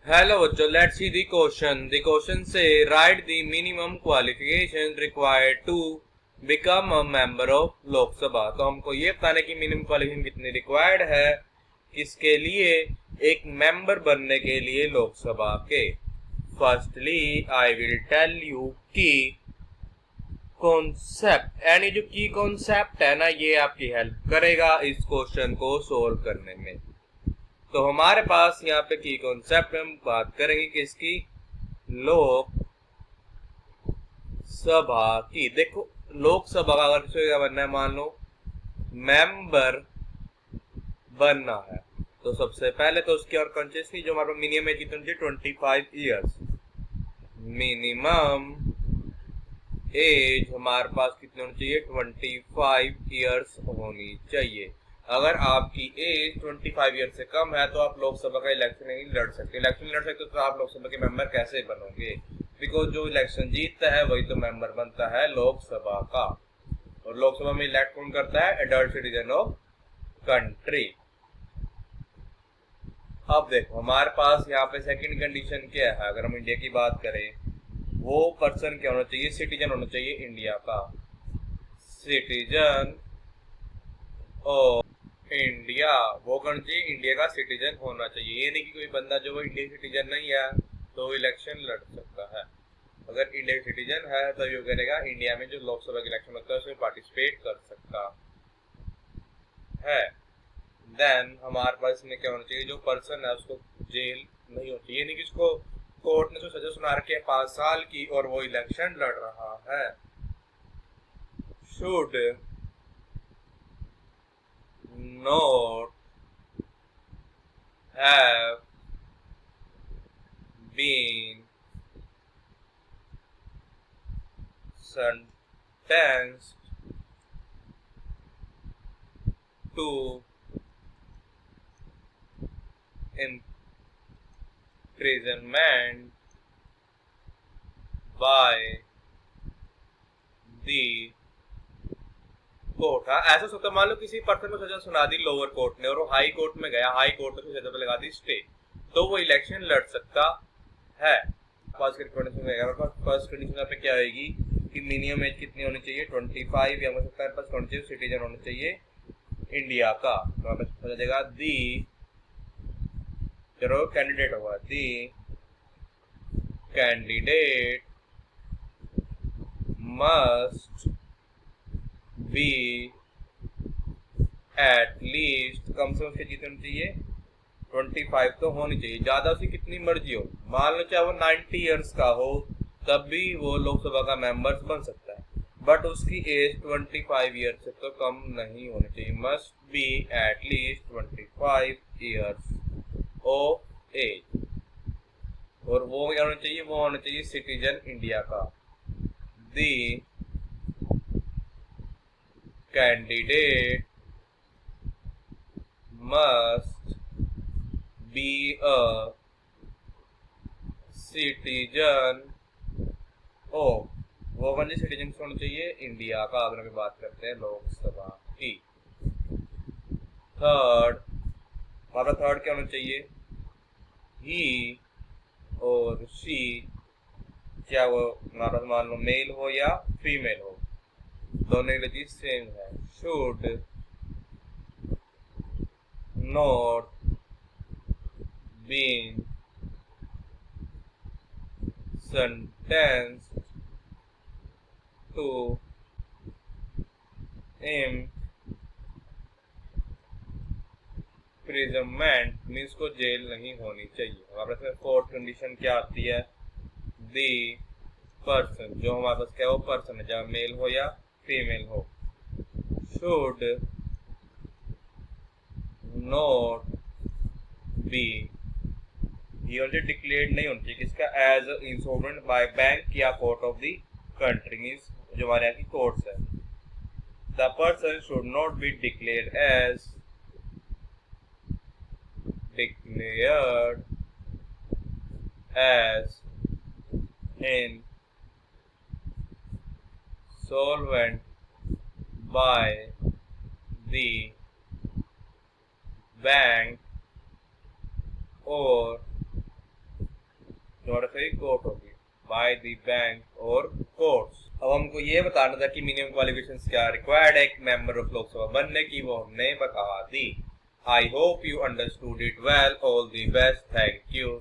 Hello बच्चों, let's see the question. The question says write the minimum qualification required to become a member of Loksabha. तो हमको ये बताने की मिनिमम क्वालिफिकेशन कितनी रिक्वायर्ड है किसके लिए, एक मेंबर बनने के लिए लोकसभा के। Firstly I will tell you की कॉन्सेप्ट, यानी जो की कॉन्सेप्ट है ना, ये आपकी हेल्प करेगा इस क्वेश्चन को सोल्व करने में। तो हमारे पास यहाँ पे की कॉन्सेप्ट में हम बात करेंगे किसकी, लोक सभा की। देखो, लोकसभा का अगर किसी क्या बनना है, मान लो मेंबर बनना है, तो सबसे पहले तो उसकी और कंसिस्टेंसी जो हमारे मिनिमम एज कितनी चाहिए, 25 ईयर्स। मिनिमम एज हमारे पास कितनी होनी चाहिए, 25 ईयर्स होनी चाहिए। अगर आपकी एज 25 ईयर से कम है तो आप लोकसभा का इलेक्शन नहीं लड़ सकते। इलेक्शन लड़ सकते तो आप लोकसभा के मेंबर कैसे बनोगे, बिकॉज जो इलेक्शन जीतता है वही तो मेंबर बनता है लोकसभा का। और लोकसभा में इलेक्ट कौन करता है, एडल्ट सिटीजन ऑफ कंट्री। अब देखो हमारे पास यहाँ पे सेकंड कंडीशन क्या है, अगर हम इंडिया की बात करें, वो पर्सन क्या होना चाहिए, सिटीजन होना चाहिए इंडिया का। सिटीजन ऑफ इंडिया, वो कौन चाहिए, इंडिया का सिटीजन होना चाहिए। ये नहीं कि कोई बंदा जो वो इंडियन सिटीजन नहीं है तो इलेक्शन लड़ सकता है। अगर इंडियन सिटीजन है तो ये करेगा, इंडिया में जो लोकसभा के इलेक्शन होता है उसमें पार्टिसिपेट कर सकता है। देन हमारे पास इसमें क्या होना चाहिए, जो पर्सन है उसको जेल नहीं होती, ये नहीं कि उसको कोर्ट ने सजा सुना रखी है 5 साल की और वो इलेक्शन लड़ रहा है। Should not have been sentenced to imprisonment by the court. हाँ, ऐसा सोचता, मान लो किसी पर्सन को सजा सुना दी लोअर कोर्ट ने और वो हाई कोर्ट में गया, हाई कोर्ट ने उसको सजा पे लगा दी स्टे, तो वो इलेक्शन लड़ सकता है। फर्स्ट कंडीशन पे क्या होगी कि मिनिमम एज कितनी होनी चाहिए, 25, या हो सकता है पास होना चाहिए, सिटीजन होना चाहिए इंडिया का। तो हमें पता चलेगा दी, चलो कैंडिडेट होगा, the candidate must be at least, कम से कम उसके जितने होनी चाहिए 25 तो होनी चाहिए, ज्यादा उसकी कितनी मर्जी हो। मान लो चाहे वो 90 ईयर्स का हो तब भी वो लोकसभा का मेंबर्स बन सकता है, बट उसकी एज 25 ईयर से तो कम नहीं होनी चाहिए। Must be at least 25 years of age. और वो क्या होना चाहिए, वो होना चाहिए सिटीजन इंडिया का। दी candidate must be a citizen of, वो कौन सी सिटीजन होना चाहिए, इंडिया का। अगर हम बात करते हैं लोकसभा की। थर्ड, हमारा थर्ड क्या होना चाहिए, ही और शी, क्या वो हमारा मान लो मेल हो या फीमेल हो, दोनों की चीज सेम है। Should not been sentenced to imprisonment, means को जेल नहीं होनी चाहिए। हमारे पास फोर्थ कंडीशन क्या आती है, दी पर्सन, जो हमारे पास क्या वो पर्सन है, चाहे मेल हो या फीमेल हो, शुड नॉट बी, ये ओनली डिक्लेयर्ड नहीं होनी चाहिए किसका, एज इंसॉल्वेंट बाय बैंक या court of the country, means जो हमारे यहाँ की कोर्ट्स है। The person should not be declared as declared as insolvent by the bank or दोबारा से कोर्ट होगी, बाय द बैंक और कोर्ट्स। अब हमको ये बताना था कि मिनिमम क्वालिफिकेशंस क्या रिक्वायर्ड है एक मेंबर ऑफ लोकसभा बनने की, वो हमने बता दी। I hope you understood it well. All the best, thank you.